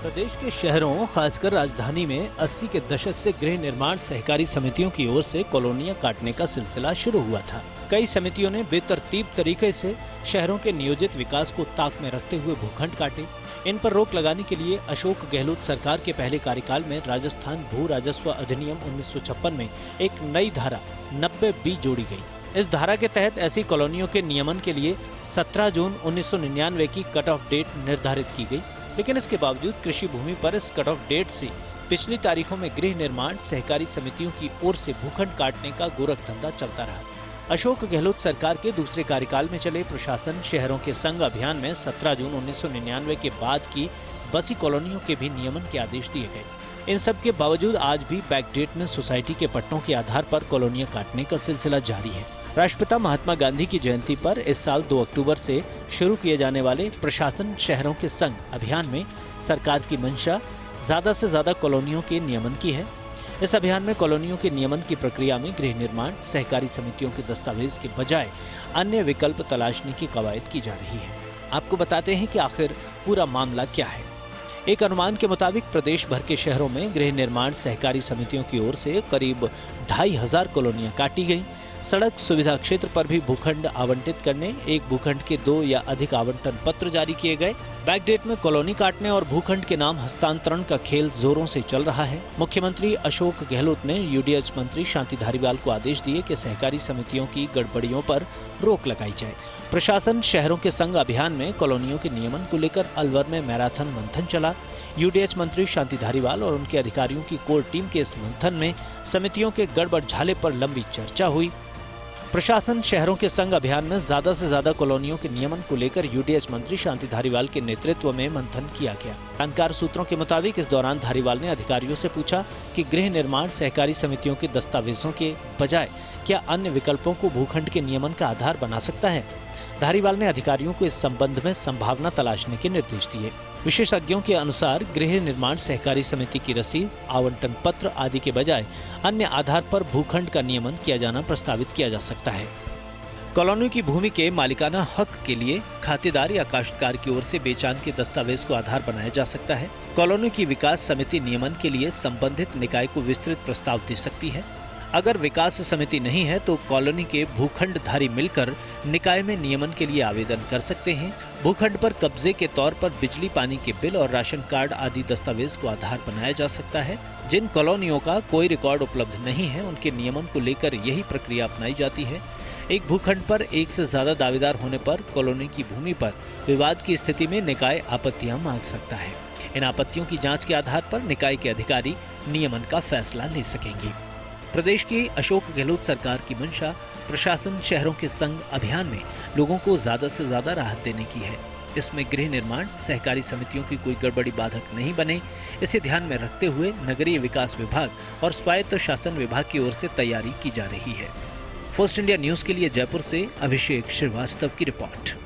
प्रदेश के शहरों खासकर राजधानी में 80 के दशक से गृह निर्माण सहकारी समितियों की ओर से कॉलोनियां काटने का सिलसिला शुरू हुआ था। कई समितियों ने बेतरतीब तरीके से शहरों के नियोजित विकास को ताक में रखते हुए भूखंड काटे। इन पर रोक लगाने के लिए अशोक गहलोत सरकार के पहले कार्यकाल में राजस्थान भू राजस्व अधिनियम 1956 में एक नई धारा 90B जोड़ी गई। इस धारा के तहत ऐसी कॉलोनियों के नियमन के लिए 17 जून 1999 की कट ऑफ डेट निर्धारित की गई, लेकिन इसके बावजूद कृषि भूमि पर इस कट ऑफ डेट से पिछली तारीखों में गृह निर्माण सहकारी समितियों की ओर से भूखंड काटने का गोरख धंधा चलता रहा। अशोक गहलोत सरकार के दूसरे कार्यकाल में चले प्रशासन शहरों के संग अभियान में 17 जून 1999 के बाद की बसी कॉलोनियों के भी नियमन के आदेश दिए गए। इन सब के बावजूद आज भी बैकडेट में सोसाइटी के पट्टों के आधार पर कॉलोनियां काटने का सिलसिला जारी है। राष्ट्रपिता महात्मा गांधी की जयंती पर इस साल 2 अक्टूबर से शुरू किए जाने वाले प्रशासन शहरों के संग अभियान में सरकार की मंशा ज्यादा से ज्यादा कॉलोनियों के नियमन की है। इस अभियान में कॉलोनियों के नियमन की प्रक्रिया में गृह निर्माण सहकारी समितियों के दस्तावेज के बजाय अन्य विकल्प तलाशने की कवायद की जा रही है। आपको बताते हैं कि आखिर पूरा मामला क्या है। एक अनुमान के मुताबिक प्रदेश भर के शहरों में गृह निर्माण सहकारी समितियों की ओर से करीब 2500 कॉलोनियां काटी गईं। सड़क सुविधा क्षेत्र पर भी भूखंड आवंटित करने, एक भूखंड के 2 या अधिक आवंटन पत्र जारी किए गए। बैकडेट में कॉलोनी काटने और भूखंड के नाम हस्तांतरण का खेल जोरों से चल रहा है। मुख्यमंत्री अशोक गहलोत ने यूडीएच मंत्री शांति धारीवाल को आदेश दिए कि सहकारी समितियों की गड़बड़ियों पर रोक लगाई जाए। प्रशासन शहरों के संग अभियान में कॉलोनियों के नियमन को लेकर अलवर में मैराथन मंथन चला। यूडीएच मंत्री शांति धारीवाल और उनके अधिकारियों की कोर टीम के इस मंथन में समितियों के गड़बड़ झाले पर लंबी चर्चा हुई। प्रशासन शहरों के संग अभियान में ज्यादा से ज्यादा कॉलोनियों के नियमन को लेकर यूडीएच मंत्री शांति धारीवाल के नेतृत्व में मंथन किया गया। जानकार सूत्रों के मुताबिक इस दौरान धारीवाल ने अधिकारियों से पूछा कि गृह निर्माण सहकारी समितियों के दस्तावेजों के बजाय क्या अन्य विकल्पों को भूखंड के नियमन का आधार बना सकता है। धारीवाल ने अधिकारियों को इस संबंध में संभावना तलाशने के निर्देश दिए। विशेषज्ञों के अनुसार गृह निर्माण सहकारी समिति की रसीद, आवंटन पत्र आदि के बजाय अन्य आधार पर भूखंड का नियमन किया जाना प्रस्तावित किया जा सकता है। कॉलोनी की भूमि के मालिकाना हक के लिए खातेदार या काश्तकार की ओर से बेचान के दस्तावेज को आधार बनाया जा सकता है। कॉलोनी की विकास समिति नियमन के लिए संबंधित निकाय को विस्तृत प्रस्ताव दे सकती है। अगर विकास समिति नहीं है तो कॉलोनी के भूखंडधारी मिलकर निकाय में नियमन के लिए आवेदन कर सकते हैं। भूखंड पर कब्जे के तौर पर बिजली पानी के बिल और राशन कार्ड आदि दस्तावेज को आधार बनाया जा सकता है। जिन कॉलोनियों का कोई रिकॉर्ड उपलब्ध नहीं है उनके नियमन को लेकर यही प्रक्रिया अपनाई जाती है। एक भूखंड पर एक से ज्यादा दावेदार होने पर कॉलोनी की भूमि पर विवाद की स्थिति में निकाय आपत्तियां मांग सकता है। इन आपत्तियों की जाँच के आधार पर निकाय के अधिकारी नियमन का फैसला ले सकेंगे। प्रदेश की अशोक गहलोत सरकार की मंशा प्रशासन शहरों के संग अभियान में लोगों को ज्यादा से ज्यादा राहत देने की है। इसमें गृह निर्माण सहकारी समितियों की कोई गड़बड़ी बाधक नहीं बने, इसे ध्यान में रखते हुए नगरीय विकास विभाग और स्वायत्त शासन विभाग की ओर से तैयारी की जा रही है। फर्स्ट इंडिया न्यूज के लिए जयपुर से अभिषेक श्रीवास्तव की रिपोर्ट।